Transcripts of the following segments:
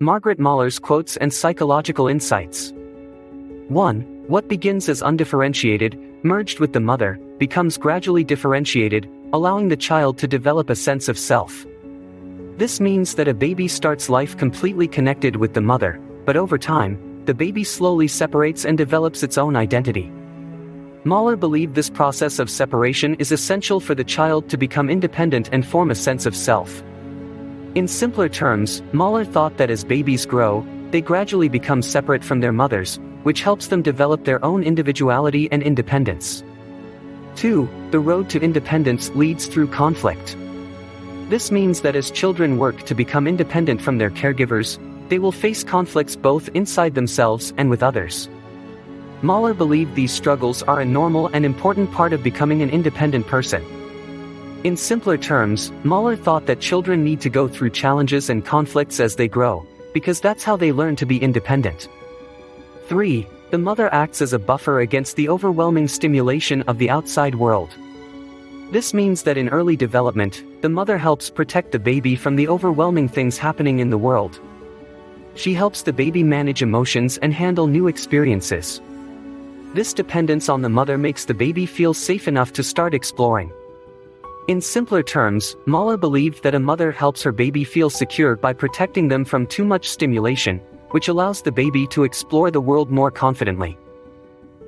Margaret Mahler's quotes and psychological insights. 1. What begins as undifferentiated, merged with the mother, becomes gradually differentiated, allowing the child to develop a sense of self. This means that a baby starts life completely connected with the mother, but over time, the baby slowly separates and develops its own identity. Mahler believed this process of separation is essential for the child to become independent and form a sense of self. In simpler terms, Mahler thought that as babies grow, they gradually become separate from their mothers, which helps them develop their own individuality and independence. 2. The road to independence leads through conflict. This means that as children work to become independent from their caregivers, they will face conflicts both inside themselves and with others. Mahler believed these struggles are a normal and important part of becoming an independent person. In simpler terms, Mahler thought that children need to go through challenges and conflicts as they grow, because that's how they learn to be independent. 3. The mother acts as a buffer against the overwhelming stimulation of the outside world. This means that in early development, the mother helps protect the baby from the overwhelming things happening in the world. She helps the baby manage emotions and handle new experiences. This dependence on the mother makes the baby feel safe enough to start exploring. In simpler terms, Mahler believed that a mother helps her baby feel secure by protecting them from too much stimulation, which allows the baby to explore the world more confidently.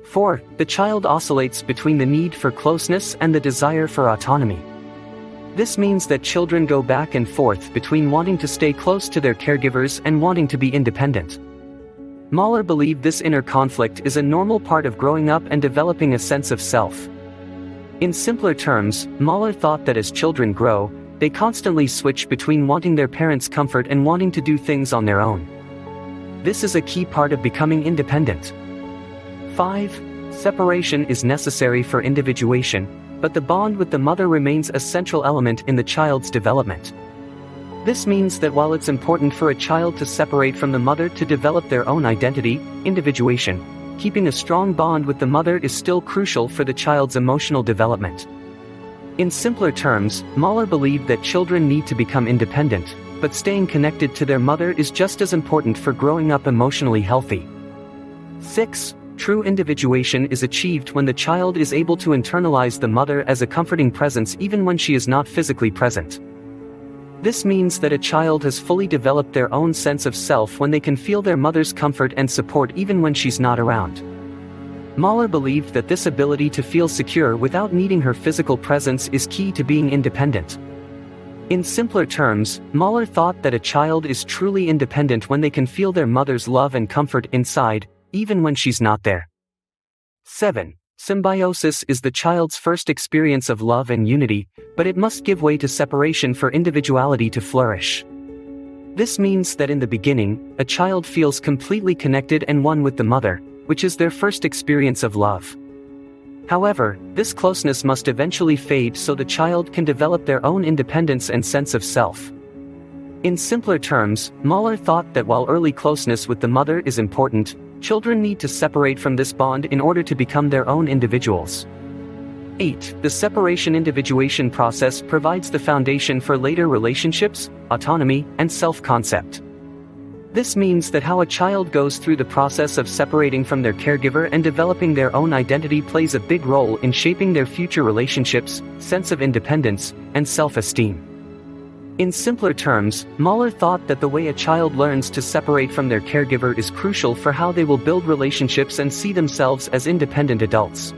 4. The child oscillates between the need for closeness and the desire for autonomy. This means that children go back and forth between wanting to stay close to their caregivers and wanting to be independent. Mahler believed this inner conflict is a normal part of growing up and developing a sense of self. In simpler terms, Mahler thought that as children grow, they constantly switch between wanting their parents' comfort and wanting to do things on their own. This is a key part of becoming independent. 5. Separation is necessary for individuation, but the bond with the mother remains a central element in the child's development. This means that while it's important for a child to separate from the mother to develop their own identity, individuation, keeping a strong bond with the mother is still crucial for the child's emotional development. In simpler terms, Mahler believed that children need to become independent, but staying connected to their mother is just as important for growing up emotionally healthy. 6. True individuation is achieved when the child is able to internalize the mother as a comforting presence even when she is not physically present. This means that a child has fully developed their own sense of self when they can feel their mother's comfort and support even when she's not around. Mahler believed that this ability to feel secure without needing her physical presence is key to being independent. In simpler terms, Mahler thought that a child is truly independent when they can feel their mother's love and comfort inside, even when she's not there. 7. Symbiosis is the child's first experience of love and unity, but it must give way to separation for individuality to flourish. This means that in the beginning, a child feels completely connected and one with the mother, which is their first experience of love. However, this closeness must eventually fade so the child can develop their own independence and sense of self. In simpler terms, Mahler thought that while early closeness with the mother is important, children need to separate from this bond in order to become their own individuals. 8. The separation-individuation process provides the foundation for later relationships, autonomy, and self-concept. This means that how a child goes through the process of separating from their caregiver and developing their own identity plays a big role in shaping their future relationships, sense of independence, and self-esteem. In simpler terms, Mahler thought that the way a child learns to separate from their caregiver is crucial for how they will build relationships and see themselves as independent adults.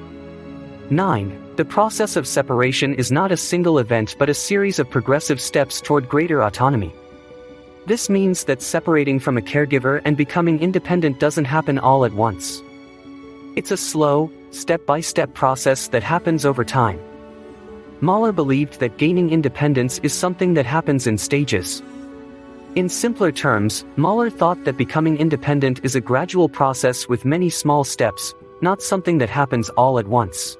9. The process of separation is not a single event but a series of progressive steps toward greater autonomy. This means that separating from a caregiver and becoming independent doesn't happen all at once. It's a slow, step-by-step process that happens over time. Mahler believed that gaining independence is something that happens in stages. In simpler terms, Mahler thought that becoming independent is a gradual process with many small steps, not something that happens all at once.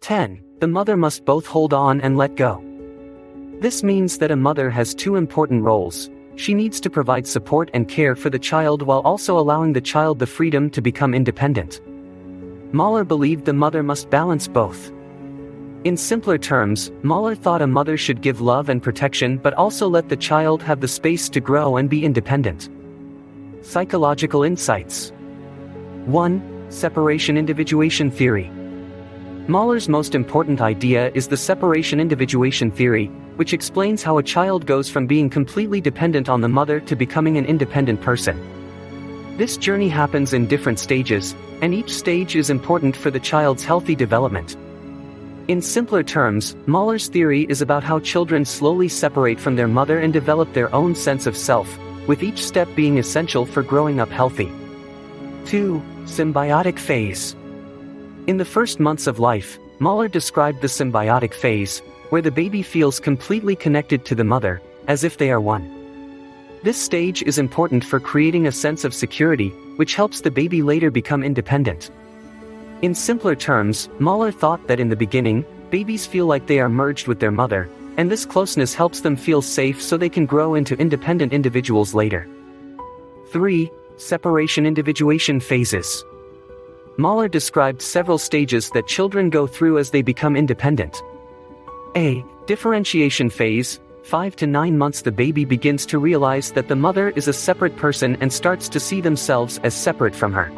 10. The mother must both hold on and let go. This means that a mother has two important roles. She needs to provide support and care for the child while also allowing the child the freedom to become independent. Mahler believed the mother must balance both. In simpler terms, Mahler thought a mother should give love and protection but also let the child have the space to grow and be independent. Psychological insights. 1. Separation-individuation theory. Mahler's most important idea is the separation-individuation theory, which explains how a child goes from being completely dependent on the mother to becoming an independent person. This journey happens in different stages, and each stage is important for the child's healthy development. In simpler terms, Mahler's theory is about how children slowly separate from their mother and develop their own sense of self, with each step being essential for growing up healthy. 2. Symbiotic phase. In the first months of life, Mahler described the symbiotic phase, where the baby feels completely connected to the mother, as if they are one. This stage is important for creating a sense of security, which helps the baby later become independent. In simpler terms, Mahler thought that in the beginning, babies feel like they are merged with their mother, and this closeness helps them feel safe so they can grow into independent individuals later. 3. Separation-individuation phases. Mahler described several stages that children go through as they become independent. A. Differentiation phase. 5 to 9 months the baby begins to realize that the mother is a separate person and starts to see themselves as separate from her.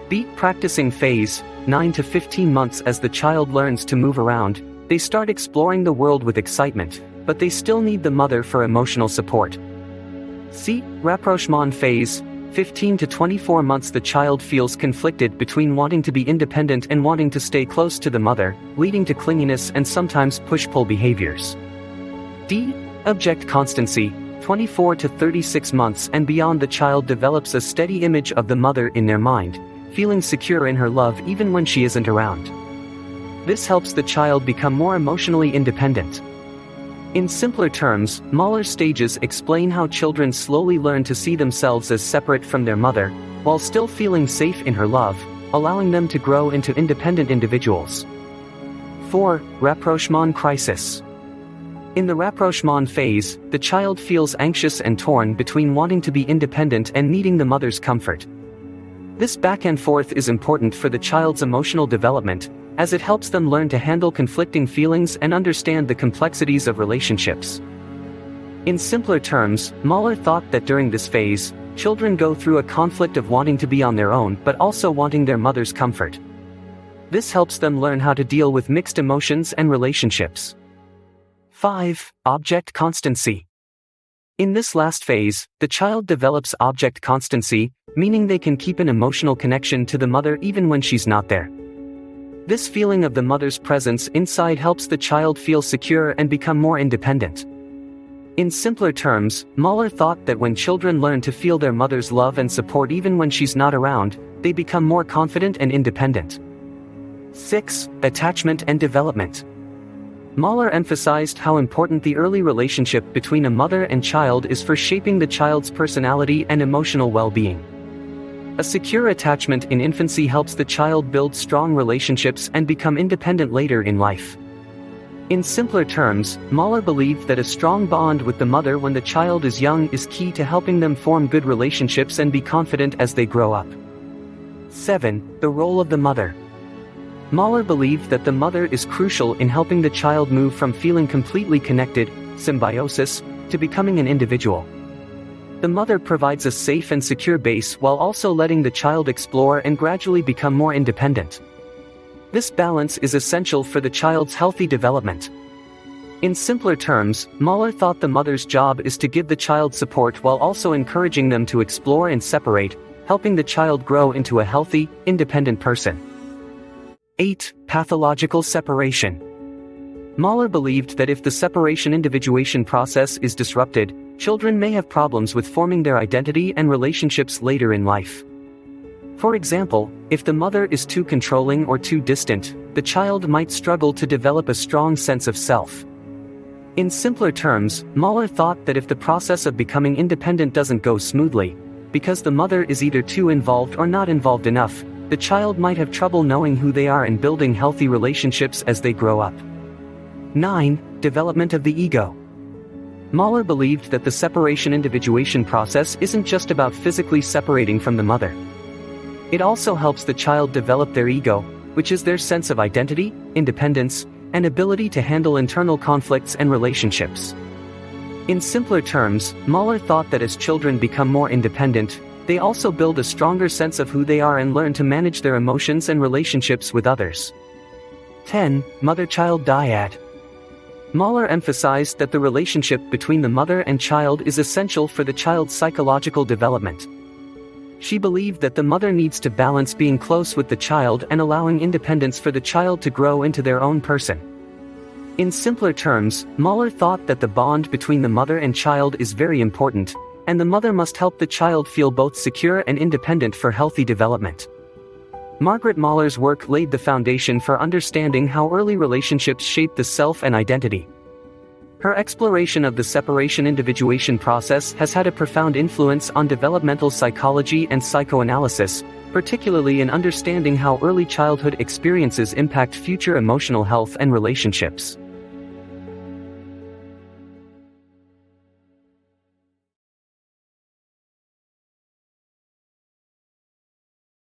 B. Practicing phase. 9 to 15 months as the child learns to move around, they start exploring the world with excitement, but they still need the mother for emotional support. C. Rapprochement phase. 15 to 24 months the child feels conflicted between wanting to be independent and wanting to stay close to the mother, leading to clinginess and sometimes push-pull behaviors. D. Object constancy. 24 to 36 months and beyond the child develops a steady image of the mother in their mind, feeling secure in her love even when she isn't around. This helps the child become more emotionally independent. In simpler terms, Mahler's stages explain how children slowly learn to see themselves as separate from their mother, while still feeling safe in her love, allowing them to grow into independent individuals. 4. Rapprochement crisis. In the rapprochement phase, the child feels anxious and torn between wanting to be independent and needing the mother's comfort. This back and forth is important for the child's emotional development, as it helps them learn to handle conflicting feelings and understand the complexities of relationships. In simpler terms, Mahler thought that during this phase, children go through a conflict of wanting to be on their own but also wanting their mother's comfort. This helps them learn how to deal with mixed emotions and relationships. 5. Object constancy. In this last phase, the child develops object constancy, meaning they can keep an emotional connection to the mother even when she's not there. This feeling of the mother's presence inside helps the child feel secure and become more independent. In simpler terms, Mahler thought that when children learn to feel their mother's love and support even when she's not around, they become more confident and independent. 6. Attachment and development. Mahler emphasized how important the early relationship between a mother and child is for shaping the child's personality and emotional well-being. A secure attachment in infancy helps the child build strong relationships and become independent later in life. In simpler terms, Mahler believed that a strong bond with the mother when the child is young is key to helping them form good relationships and be confident as they grow up. 7. The role of the mother. Mahler believed that the mother is crucial in helping the child move from feeling completely connected, symbiosis, to becoming an individual. The mother provides a safe and secure base while also letting the child explore and gradually become more independent. This balance is essential for the child's healthy development. In simpler terms, Mahler thought the mother's job is to give the child support while also encouraging them to explore and separate, helping the child grow into a healthy, independent person. 8. Pathological separation. Mahler believed that if the separation-individuation process is disrupted, children may have problems with forming their identity and relationships later in life. For example, if the mother is too controlling or too distant, the child might struggle to develop a strong sense of self. In simpler terms, Mahler thought that if the process of becoming independent doesn't go smoothly, because the mother is either too involved or not involved enough, the child might have trouble knowing who they are and building healthy relationships as they grow up. 9. Development of the ego. Mahler believed that the separation-individuation process isn't just about physically separating from the mother. It also helps the child develop their ego, which is their sense of identity, independence, and ability to handle internal conflicts and relationships. In simpler terms, Mahler thought that as children become more independent, they also build a stronger sense of who they are and learn to manage their emotions and relationships with others. 10. Mother-child dyad. Mahler emphasized that the relationship between the mother and child is essential for the child's psychological development. She believed that the mother needs to balance being close with the child and allowing independence for the child to grow into their own person. In simpler terms, Mahler thought that the bond between the mother and child is very important, and the mother must help the child feel both secure and independent for healthy development. Margaret Mahler's work laid the foundation for understanding how early relationships shape the self and identity. Her exploration of the separation-individuation process has had a profound influence on developmental psychology and psychoanalysis, particularly in understanding how early childhood experiences impact future emotional health and relationships.